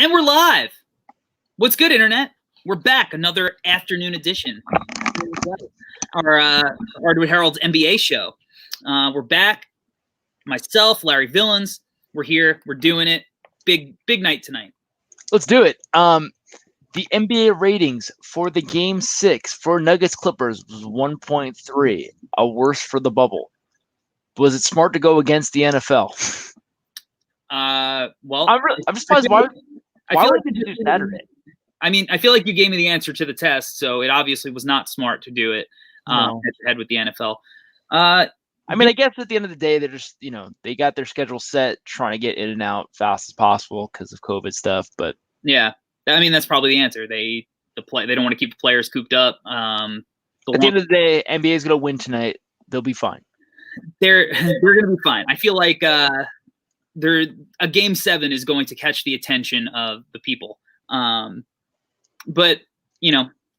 And we're live. What's good, Internet? We're back. Another afternoon edition. Our Hardwood Herald's NBA show. We're back. Myself, Larry Villains. We're here. We're doing it. Big night tonight. Let's do it. The NBA ratings for the Game 6 for Nuggets Clippers was 1.3, a worst for the bubble. Was it smart to go against the NFL? Well, I'm surprised. Why would they do Saturday? I mean, I feel like you gave me the answer to the test, so it obviously was not smart to do it head with the NFL. I mean, I guess at the end of the day, they're just, they got their schedule set, trying to get in and out fast as possible because of COVID stuff. But yeah, I mean, that's probably the answer. They don't want to keep the players cooped up. At the end of the day, NBA is going to win tonight. They'll be fine. They're going to be fine. I feel like a Game 7 is going to catch the attention of the people. But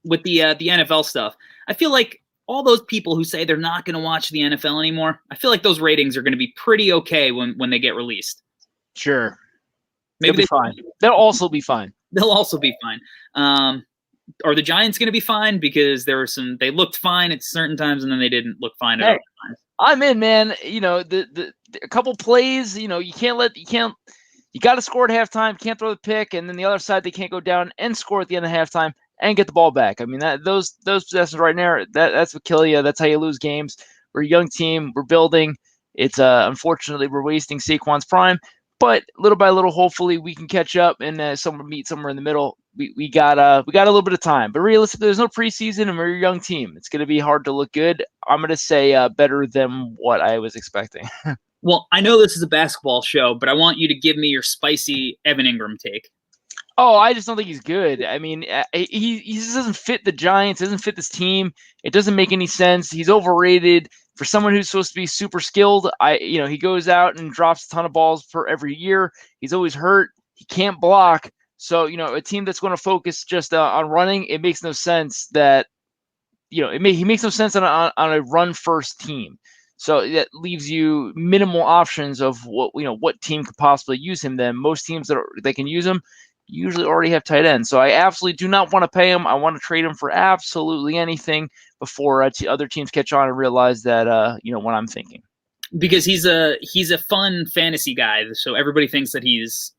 with the NFL stuff, I feel like all those people who say they're not going to watch the NFL anymore, I feel like those ratings are going to be pretty okay when they get released. Sure. Maybe they'll be fine. They'll also be fine. They'll also be fine. Are the Giants going to be fine? Because they looked fine at certain times and then they didn't look fine at other times. I'm in, man. The a couple plays, you got to score at halftime, can't throw the pick, and then the other side, they can't go down and score at the end of halftime and get the ball back. I mean, those possessions right now, that's what kill you. That's how you lose games. We're a young team. We're building. It's unfortunately, we're wasting Saquon's prime, but little by little, hopefully we can catch up and meet somewhere in the middle. We got a little bit of time, but realistically, there's no preseason and we're a young team. It's going to be hard to look good. I'm going to say better than what I was expecting. Well, I know this is a basketball show, but I want you to give me your spicy Evan Ingram take. Oh, I just don't think he's good. I mean, he just doesn't fit the Giants, doesn't fit this team. It doesn't make any sense. He's overrated for someone who's supposed to be super skilled. He goes out and drops a ton of balls for every year. He's always hurt. He can't block. So, a team that's going to focus just on running, it makes no sense that, he makes no sense on a run-first team. So that leaves you minimal options of what team could possibly use him. Then most teams that can use him usually already have tight ends. So I absolutely do not want to pay him. I want to trade him for absolutely anything before other teams catch on and realize that what I'm thinking. Because he's a fun fantasy guy, so everybody thinks that he's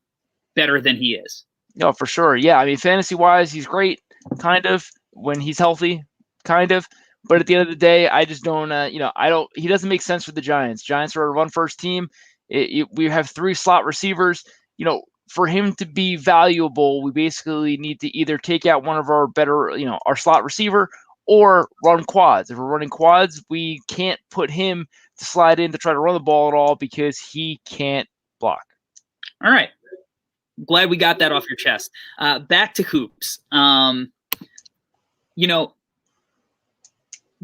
better than he is. No, for sure. Yeah, I mean, fantasy-wise, he's great, kind of, when he's healthy, kind of. But at the end of the day, I just don't, he doesn't make sense for the Giants. Giants are a run-first team. We have 3 slot receivers. For him to be valuable, we basically need to either take out one of our better, our slot receiver or run quads. If we're running quads, we can't put him to slide in to try to run the ball at all because he can't block. All right. Glad we got that off your chest. Back to hoops.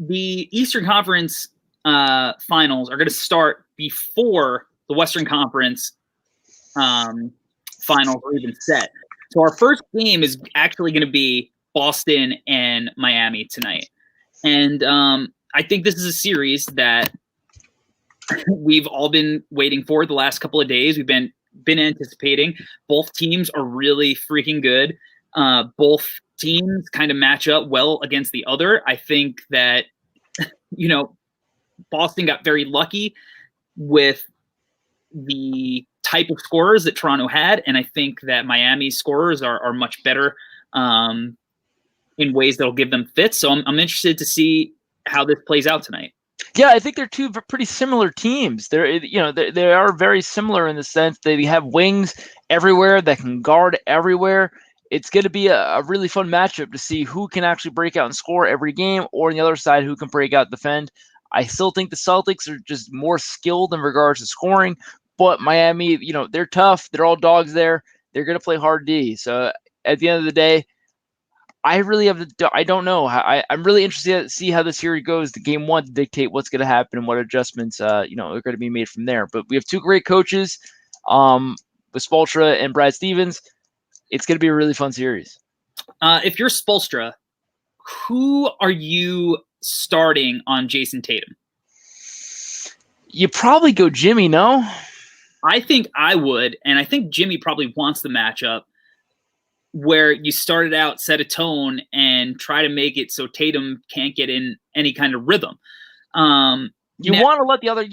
The Eastern Conference finals are going to start before the Western Conference finals are even set. So our first game is actually going to be Boston and Miami tonight. And I think this is a series that we've all been waiting for the last couple of days. We've been anticipating. Both teams are really freaking good. Both teams kind of match up well against the other. I think that, Boston got very lucky with the type of scorers that Toronto had. And I think that Miami's scorers are much better in ways that'll give them fits. So I'm interested to see how this plays out tonight. Yeah, I think they're two pretty similar teams. They are very similar in the sense they have wings everywhere that can guard everywhere. It's going to be a really fun matchup to see who can actually break out and score every game, or on the other side, who can break out and defend. I still think the Celtics are just more skilled in regards to scoring, but Miami, they're tough. They're all dogs there. They're going to play hard D. So at the end of the day, I don't know. I'm really interested to see how the series goes. The game 1 to dictate what's going to happen and what adjustments, are going to be made from there. But we have 2 great coaches, with Spoelstra and Brad Stevens. It's going to be a really fun series. If you're Spoelstra, who are you starting on Jason Tatum? You probably go Jimmy, no? I think I would, and I think Jimmy probably wants the matchup. where you started out, set a tone, and try to make it so Tatum can't get in any kind of rhythm. You want to let the other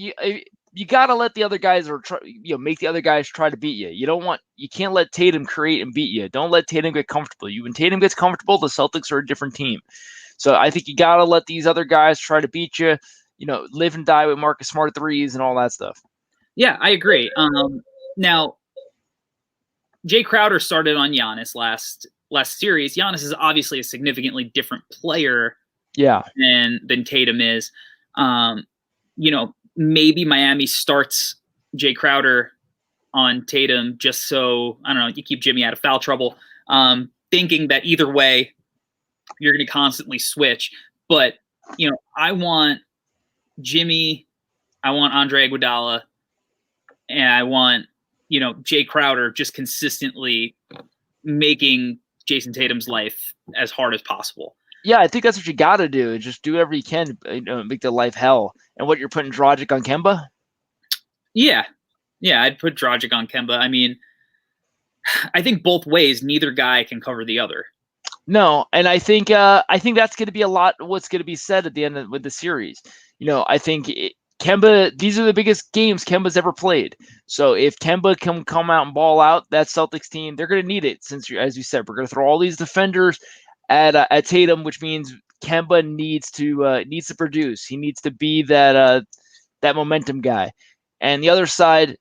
you got to let the other guys make the other guys try to beat you. You can't let Tatum create and beat you. Don't let Tatum get comfortable. When Tatum gets comfortable, the Celtics are a different team. So I think you got to let these other guys try to beat you. Live and die with Marcus Smart threes and all that stuff. Yeah, I agree. Now, Jay Crowder started on Giannis last series. Giannis is obviously a significantly different player, than Tatum is. Maybe Miami starts Jay Crowder on Tatum just so, I don't know, you keep Jimmy out of foul trouble, thinking that either way you're going to constantly switch. But, I want Jimmy, I want Andre Iguodala, and I want, Jay Crowder just consistently making Jason Tatum's life as hard as possible. Yeah, I think that's what you got to do. Just do whatever you can, make their life hell. And what, you're putting Dragic on Kemba? Yeah, I'd put Dragic on Kemba. I mean, I think both ways, neither guy can cover the other. No, and I think that's going to be a lot what's going to be said at the end with the series. I think Kemba, these are the biggest games Kemba's ever played. So if Kemba can come out and ball out, that Celtics team, they're going to need it. Since, as you said, we're going to throw all these defenders at Tatum, which means Kemba needs to produce. He needs to be that momentum guy. And the other side,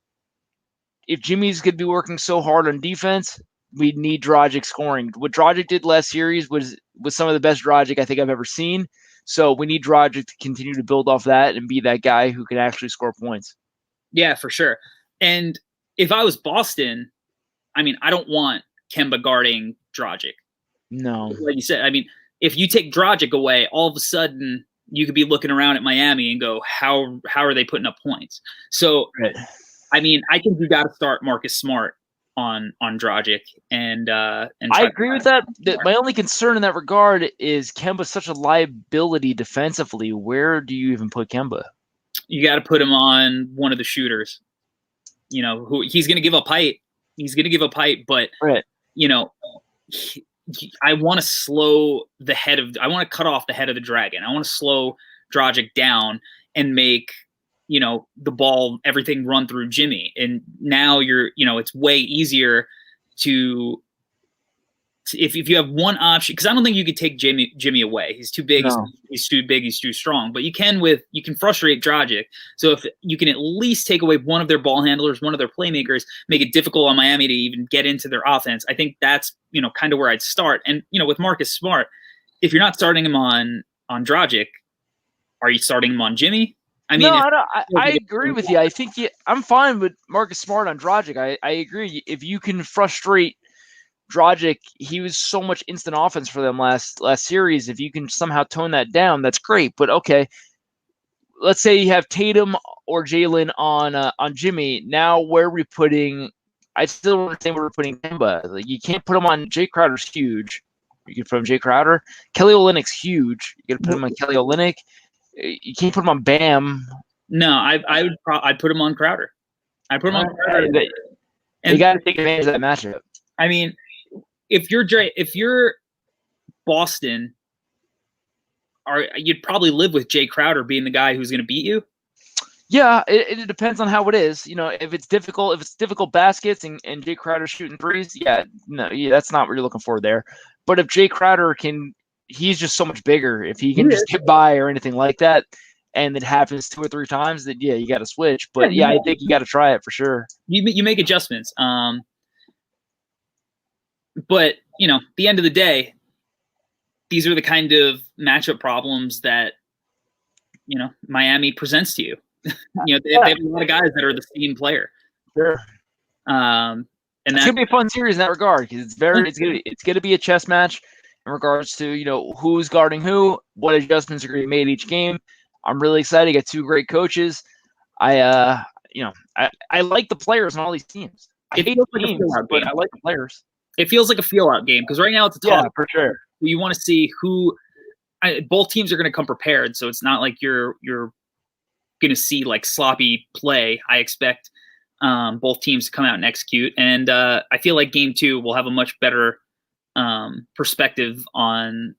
if Jimmy's going to be working so hard on defense, we need Dragic scoring. What Dragic did last series was some of the best Dragic I think I've ever seen. So we need Dragic to continue to build off that and be that guy who can actually score points. Yeah, for sure. And if I was Boston, I mean, I don't want Kemba guarding Dragic. No. Like you said, I mean, if you take Dragic away, all of a sudden you could be looking around at Miami and go, how are they putting up points? So, right. I mean, I think you got to start Marcus Smart on Dragic and I agree with that. My only concern in that regard is Kemba's such a liability defensively. Where do you even put Kemba? You got to put him on one of the shooters. Who he's going to give up height. He's going to give up height, but right. I want to slow the head of. I want to cut off the head of the dragon. I want to slow Dragic down and make the ball, everything run through Jimmy. And now it's way easier to if you have one option, because I don't think you could take Jimmy away. He's too big. No. He's too big. He's too strong. But you can frustrate Dragic. So if you can at least take away one of their ball handlers, one of their playmakers, make it difficult on Miami to even get into their offense, I think that's kind of where I'd start. And with Marcus Smart, if you're not starting him on Dragic, are you starting him on Jimmy? I mean, I agree with you. I think I'm fine with Marcus Smart on Dragic. I agree. If you can frustrate Dragic, he was so much instant offense for them last series. If you can somehow tone that down, that's great. But okay, let's say you have Tatum or Jalen on Jimmy. Now where are we putting? I still want to say we're putting Kemba. Like, you can't put him on. Jay Crowder's huge. You can put him on Jay Crowder. Kelly Olynyk's huge. You got to put him on Kelly Olynyk. You can't put him on Bam. No, I'd put him on Crowder. I put him on Crowder. And you got to take advantage of that matchup. I mean, if you're Boston, you'd probably live with Jay Crowder being the guy who's going to beat you. Yeah, it depends on how it is. If it's difficult baskets and Jay Crowder shooting threes, that's not what you're looking for there. But if Jay Crowder he's just so much bigger. If he can just get by or anything like that, and it happens 2 or 3 times, then you got to switch. But I think you got to try it for sure. You make adjustments. But the end of the day, these are the kind of matchup problems that Miami presents to you. They have a lot of guys that are the same player. Sure. And it's gonna be a fun series in that regard because it's gonna be a chess match in regards to who's guarding who, what adjustments are going to be made each game. I'm really excited. You got 2 great coaches. I like the players on all these teams. I hate the teams, but I like the players. It feels like a feel-out game because right now it's a toss. Yeah, for sure. You want to see who. Both teams are going to come prepared, so it's not like you're going to see like sloppy play. I expect both teams to come out and execute, and I feel like game 2 will have a much better perspective on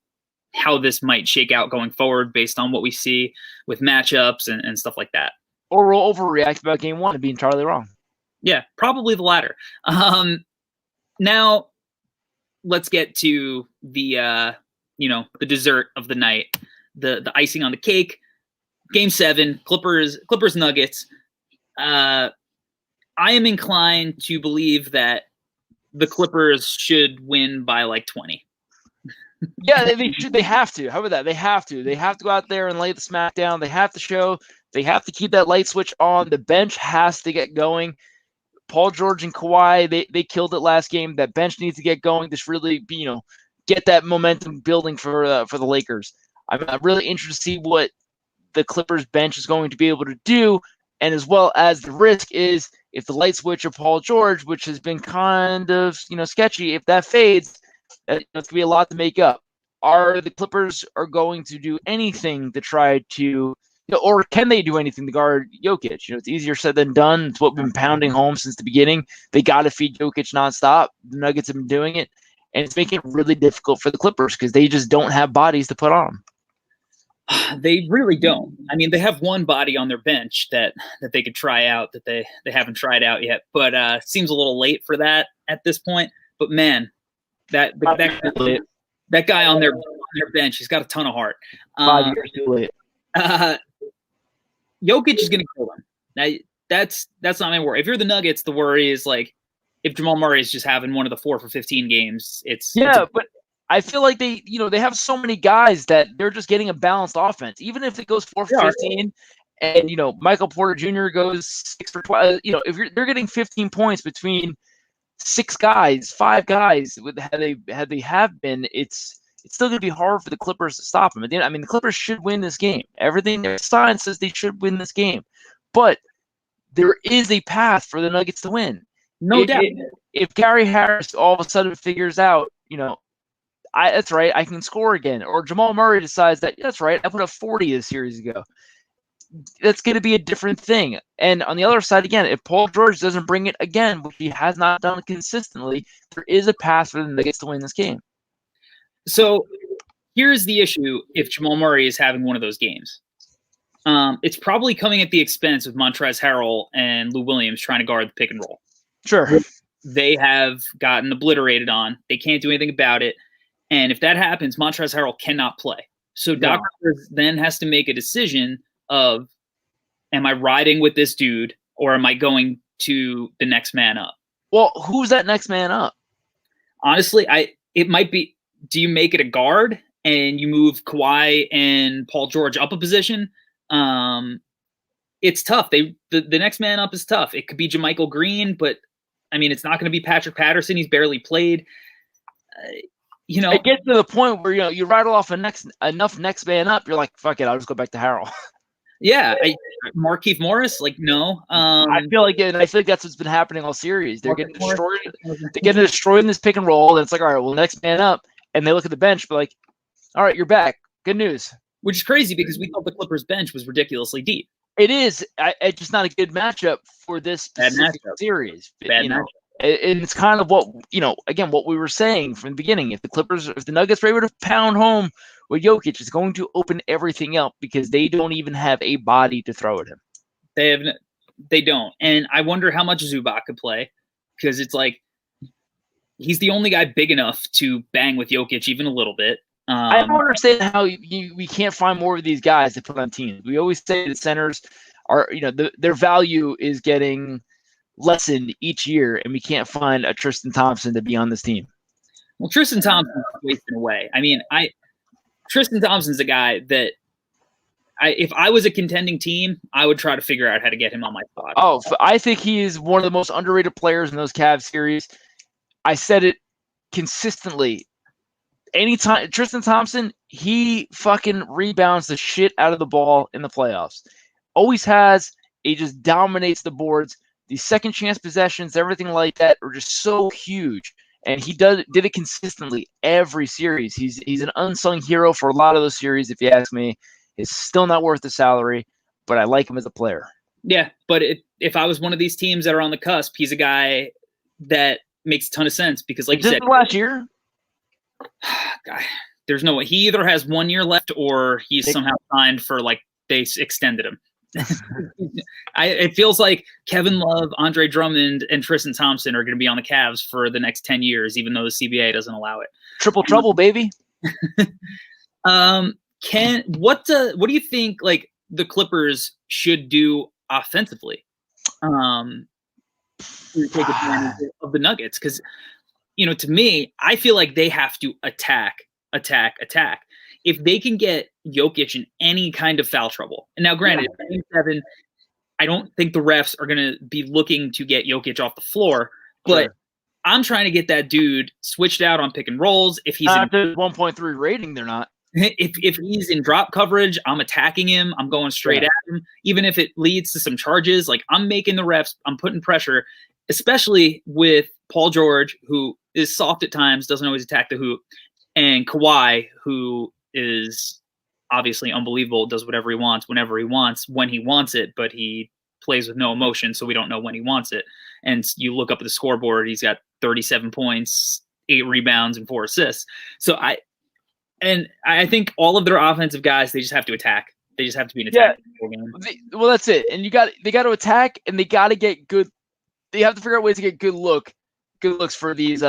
how this might shake out going forward based on what we see with matchups and stuff like that. Or we'll overreact about game one and be entirely wrong. Yeah, probably the latter. Now let's get to the the dessert of the night, the icing on the cake. Game 7, Clippers Nuggets. I am inclined to believe that the Clippers should win by like 20. Yeah, they should. They have to. How about that? They have to. They have to go out there and lay the smack down. They have to show. They have to keep that light switch on. The bench has to get going. Paul George and Kawhi, they killed it last game. That bench needs to get going. Just really, get that momentum building for the Lakers. I'm really interested to see what the Clippers bench is going to be able to do, and as well as the risk is if the light switch of Paul George, which has been kind of sketchy, if that fades, it's going to be a lot to make up. Are the Clippers going to do anything to try to, or can they do anything to guard Jokic? It's easier said than done. It's what we've been pounding home since the beginning. They got to feed Jokic nonstop. The Nuggets have been doing it, and it's making it really difficult for the Clippers because they just don't have bodies to put on them. They really don't. I mean, they have one body on their bench that they could try out that they haven't tried out yet, but seems a little late for that at this point. But man, that guy on their bench, he's got a ton of heart. 5 years too late. Jokic is going to kill him. That's not my worry. If you're the Nuggets, the worry is like if Jamal Murray is just having one of the 4 for 15 games. But I feel like they have so many guys that they're just getting a balanced offense. Even if it goes 4 for 15, and Michael Porter Jr. goes 6 for 12. If they're getting 15 points between 5 guys, had they have been, it's still going to be hard for the Clippers to stop them. I mean, the Clippers should win this game. Everything their sign says they should win this game, but there is a path for the Nuggets to win. No doubt. If Gary Harris all of a sudden figures out, that's right, I can score again. Or Jamal Murray decides that's right, I put up 40 this series ago. That's going to be a different thing. And on the other side, again, if Paul George doesn't bring it again, which he has not done consistently, there is a path for the Nuggets to win this game. So here's the issue if Jamal Murray is having one of those games. It's probably coming at the expense of Montrezl Harrell and Lou Williams trying to guard the pick and roll. Sure. They have gotten obliterated on. They can't do anything about it. And if that happens, Montrezl Harrell cannot play. So Doc Rivers then has to make a decision of, am I riding with this dude or am I going to the next man up? Well, who's that next man up? Honestly, it might be, do you make it a guard and you move Kawhi and Paul George up a position? It's tough. The next man up is tough. It could be JaMychal Green, but I mean, it's not going to be Patrick Patterson. He's barely played. It gets to the point where you rattle off enough next man up. You're like, fuck it, I'll just go back to Harrell. Yeah, Markieff Morris, no. I feel like that's what's been happening all series. They're getting destroyed. They're getting destroyed in this pick and roll, and it's like, all right, well, next man up, and they look at the bench, but like, all right, you're back. Good news. Which is crazy because we thought the Clippers bench was ridiculously deep. It is. It's just not a good matchup for this specific series. And it's kind of what again, what we were saying from the beginning. If the Nuggets were able to pound home with Jokic, it's going to open everything up because they don't even have a body to throw at him. They don't, and I wonder how much Zubac could play because it's like he's the only guy big enough to bang with Jokic even a little bit. I don't understand how we can't find more of these guys to put on teams. We always say that centers are, their value is getting lessened each year, and we can't find a Tristan Thompson to be on this team. Well, Tristan Thompson's wasting away. I mean, Tristan Thompson's a guy that if I was a contending team, I would try to figure out how to get him on my squad. Oh, I think he is one of the most underrated players in those Cavs series. I said it consistently. Anytime Tristan Thompson, he fucking rebounds the shit out of the ball in the playoffs. Always has. He just dominates the boards. The second chance possessions, everything like that, are just so huge. And he did it consistently every series. He's an unsung hero for a lot of those series, if you ask me. He's still not worth the salary, but I like him as a player. Yeah, but if I was one of these teams that are on the cusp, he's a guy that makes a ton of sense because, like you said, last year. God, there's no way. He either has 1 year left or he's somehow signed for like they extended him. It feels like Kevin Love, Andre Drummond, and Tristan Thompson are going to be on the Cavs for the next 10 years, even though the CBA doesn't allow it. Triple trouble, baby. What do you think like the Clippers should do offensively to take advantage of the Nuggets? Because to me, I feel like they have to attack. If they can get Jokic in any kind of foul trouble, and now granted, Game 7, I don't think the refs are going to be looking to get Jokic off the floor, but Sure. I'm trying to get that dude switched out on pick and rolls. If he's in 1.3 rating, they're not. If he's in drop coverage, I'm attacking him. I'm going straight at him. Even if it leads to some charges, like I'm making the refs, I'm putting pressure, especially with Paul George, who is soft at times, doesn't always attack the hoop, and Kawhi, who is obviously unbelievable, does whatever he wants, whenever he wants, when he wants it, but he plays with no emotion, so we don't know when he wants it. And you look up at the scoreboard, he's got 37 points, 8 rebounds, and 4 assists. So I think all of their offensive guys, they just have to attack. They just have to be an attack. Well, that's it. And they got to attack, and they got to get good. They have to figure out ways to get good looks for these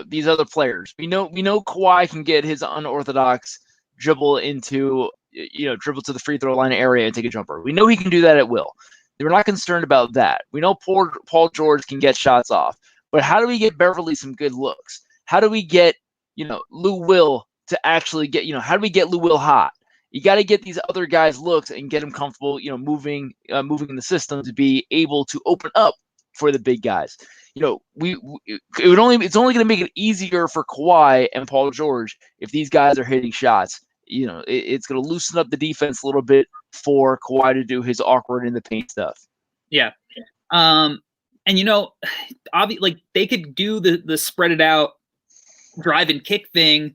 these other players. We know Kawhi can get his unorthodox dribble to the free throw line area and take a jumper. We know he can do that at will. We're not concerned about that. We know Paul George can get shots off. But how do we get Beverly some good looks? How do we get Lou Will to actually get how do we get Lou Will hot? You got to get these other guys looks and get them comfortable, moving in the system to be able to open up for the big guys. It's only going to make it easier for Kawhi and Paul George if these guys are hitting shots. It's going to loosen up the defense a little bit for Kawhi to do his awkward in the paint stuff. Yeah. And like they could do the spread it out drive and kick thing,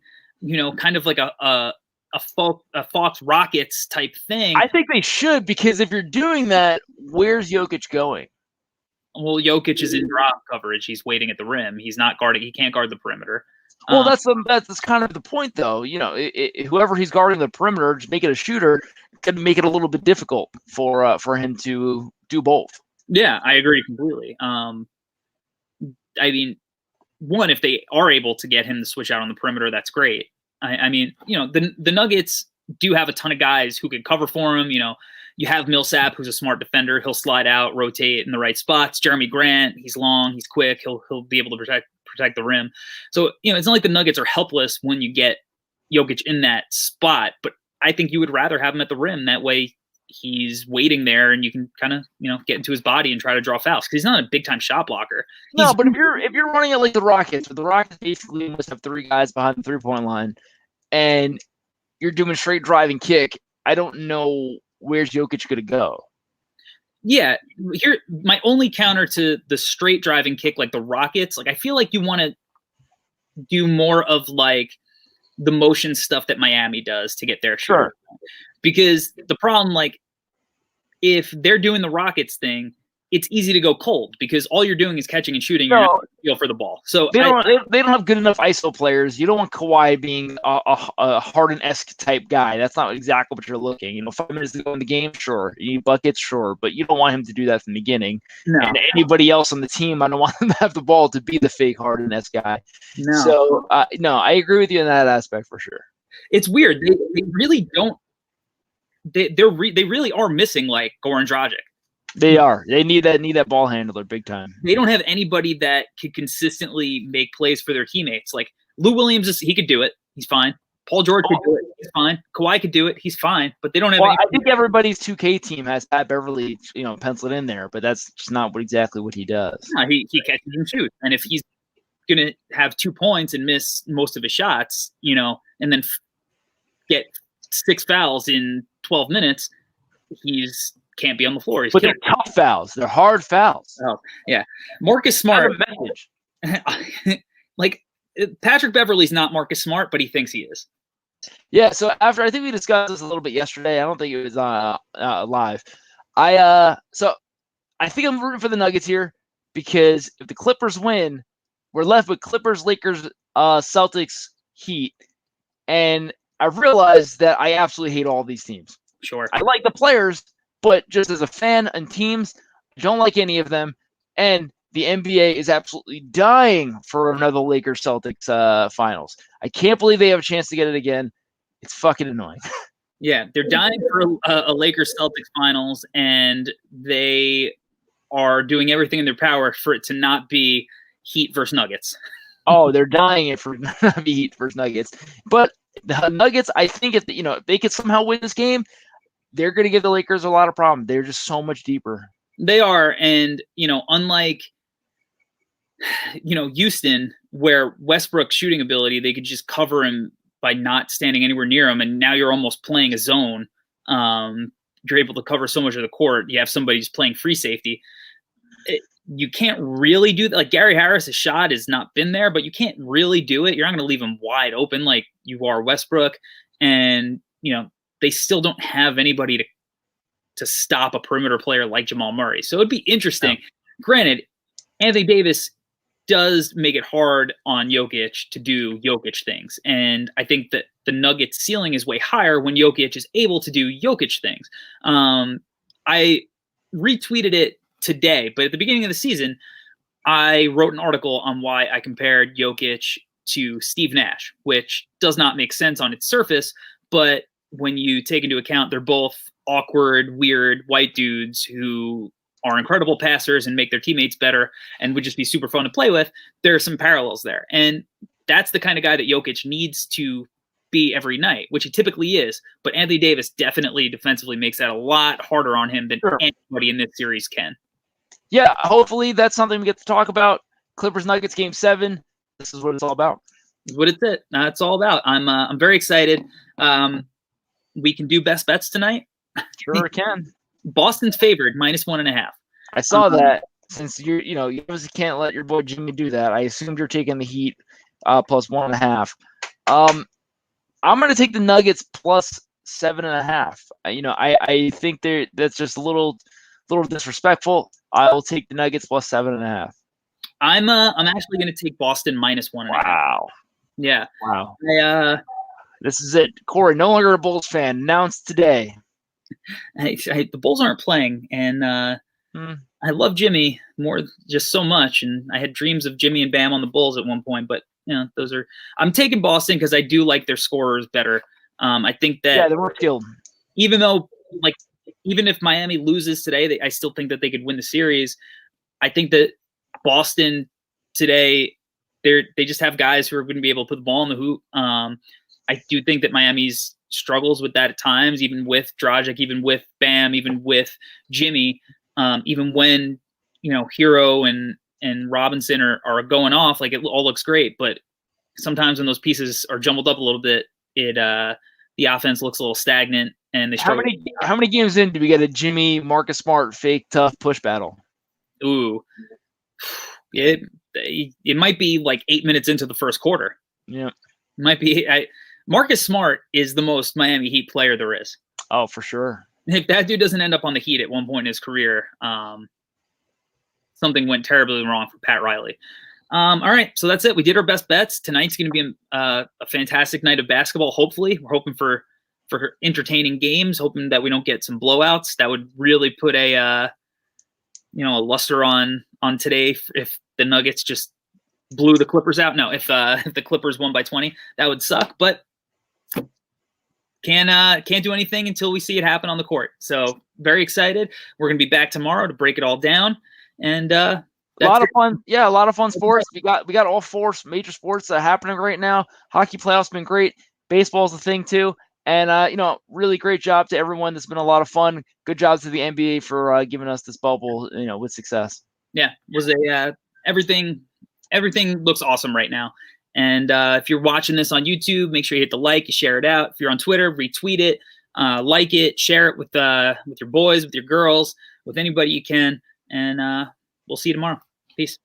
kind of like a Fox Rockets type thing. I think they should, because if you're doing that, where's Jokic going? Well, Jokic is in drop coverage. He's waiting at the rim. He's not guarding. He can't guard the perimeter. Well, that's kind of the point, though. Whoever he's guarding the perimeter, just make it a shooter, could make it a little bit difficult for him to do both. Yeah, I agree completely. I mean, one, if they are able to get him to switch out on the perimeter, that's great. I mean, the Nuggets do have a ton of guys who can cover for him. You have Millsap, who's a smart defender. He'll slide out, rotate in the right spots. Jeremy Grant, he's long, he's quick. He'll be able to protect the rim. So, it's not like the Nuggets are helpless when you get Jokic in that spot, but I think you would rather have him at the rim. That way he's waiting there and you can kind of, get into his body and try to draw fouls, because he's not a big time shot blocker. No, but if you're running it like the Rockets, the Rockets basically must have 3 guys behind the 3-point line and you're doing straight drive and kick, I don't know where's Jokic going to go. Yeah, here my only counter to the straight driving kick like the Rockets, like I feel like you want to do more of like the motion stuff that Miami does to get their shot. Sure. Because the problem, like, if they're doing the Rockets thing, it's easy to go cold because all you're doing is catching and shooting. You're not feel for the ball. So they don't have good enough ISO players. You don't want Kawhi being a Harden-esque type guy. That's not exactly what you're looking. 5 minutes to go in the game, sure. You need buckets, sure, but you don't want him to do that from the beginning. No. And anybody else on the team, I don't want them to have the ball to be the fake Harden-esque guy. No. So no, I agree with you in that aspect for sure. It's weird. They really don't. They really are missing like Goran Dragic. They are. They need that ball handler big time. They don't have anybody that could consistently make plays for their teammates. Like Lou Williams, he could do it. He's fine. Paul George could do it. He's fine. Kawhi could do it. He's fine. But they don't have. I think everybody's 2K team has Pat Beverly, penciled in there, but that's just not exactly what he does. No, he catches and shoots, and if he's gonna have 2 points and miss most of his shots, and then get 6 fouls in 12 minutes, he's can't be on the floor. But they're tough fouls. They're hard fouls. Oh, yeah. Marcus Smart. Like, Patrick Beverly's not Marcus Smart, but he thinks he is. Yeah, so I think we discussed this a little bit yesterday. I don't think it was live. I think I'm rooting for the Nuggets here because if the Clippers win, we're left with Clippers, Lakers, Celtics, Heat, and I've realized that I absolutely hate all these teams. Sure. I like the players, but just as a fan and teams, I don't like any of them. And the NBA is absolutely dying for another Lakers-Celtics finals. I can't believe they have a chance to get it again. It's fucking annoying. Yeah, they're dying for a Lakers-Celtics finals, and they are doing everything in their power for it to not be Heat versus Nuggets. Oh, they're dying it for not to be Heat versus Nuggets. But the Nuggets, I think, if they could somehow win this game, they're going to give the Lakers a lot of problems. They're just so much deeper. They are, and unlike Houston, where Westbrook's shooting ability, they could just cover him by not standing anywhere near him, and now you're almost playing a zone. You're able to cover so much of the court. You have somebody who's playing free safety. You can't really do that. Like Gary Harris's shot has not been there, but you can't really do it. You're not going to leave him wide open like you are Westbrook, and they still don't have anybody to stop a perimeter player like Jamal Murray. So it'd be interesting. Yeah. Granted, Anthony Davis does make it hard on Jokic to do Jokic things. And I think that the Nuggets ceiling is way higher when Jokic is able to do Jokic things. I retweeted it today, but at the beginning of the season, I wrote an article on why I compared Jokic to Steve Nash, which does not make sense on its surface. But when you take into account they're both awkward, weird white dudes who are incredible passers and make their teammates better and would just be super fun to play with, there are some parallels there. And that's the kind of guy that Jokic needs to be every night, which he typically is. But Anthony Davis definitely defensively makes that a lot harder on him than anybody in this series can. Yeah, hopefully that's something we get to talk about. Clippers Nuggets Game 7. This is what it's all about. That's all about. I'm very excited. We can do best bets tonight. Sure can. Boston's favored -1.5. I saw that. Since you obviously can't let your boy Jimmy do that, I assumed you're taking the Heat +1.5. I'm going to take the Nuggets +7.5. I think that's just a little disrespectful. I will take the Nuggets +7.5. I'm actually going to take Boston -1.5. Wow. Yeah. Wow. This is it. Corey, no longer a Bulls fan. Announced today. The Bulls aren't playing, and I love Jimmy just so much, and I had dreams of Jimmy and Bam on the Bulls at one point, but I'm taking Boston because I do like their scorers better. I think that they're more skilled. Even if Miami loses today, I still think that they could win the series. I think that Boston today, they just have guys who are going to be able to put the ball in the hoop. I do think that Miami's struggles with that at times, even with Dragic, even with Bam, even with Jimmy, even when Hero and Robinson are going off, like it all looks great, but sometimes when those pieces are jumbled up a little bit, the offense looks a little stagnant, and they struggle. How many games in do we get a Jimmy Marcus Smart fake tough push battle? Ooh, it might be like 8 minutes into the first quarter. Yeah, it might be. Marcus Smart is the most Miami Heat player there is. Oh, for sure. If that dude doesn't end up on the Heat at one point in his career, something went terribly wrong for Pat Riley. All right, so that's it. We did our best bets. Tonight's going to be a fantastic night of basketball. Hopefully, we're hoping for entertaining games. Hoping that we don't get some blowouts. That would really put a luster on today. If the Nuggets just blew the Clippers out, no. If the Clippers won by 20, that would suck. But can't do anything until we see it happen on the court. So very excited. We're going to be back tomorrow to break it all down. And a lot of fun. Yeah, a lot of fun sports. We got all four major sports that are happening right now. Hockey playoffs been great. Baseball's a thing too. And really great job to everyone. That's been a lot of fun. Good job to the NBA for giving us this bubble, with success. Yeah, was everything looks awesome right now. And if you're watching this on YouTube, make sure you hit the like, you share it out. If you're on Twitter, retweet it, like it, share it with your boys, with your girls, with anybody you can. And we'll see you tomorrow. Peace.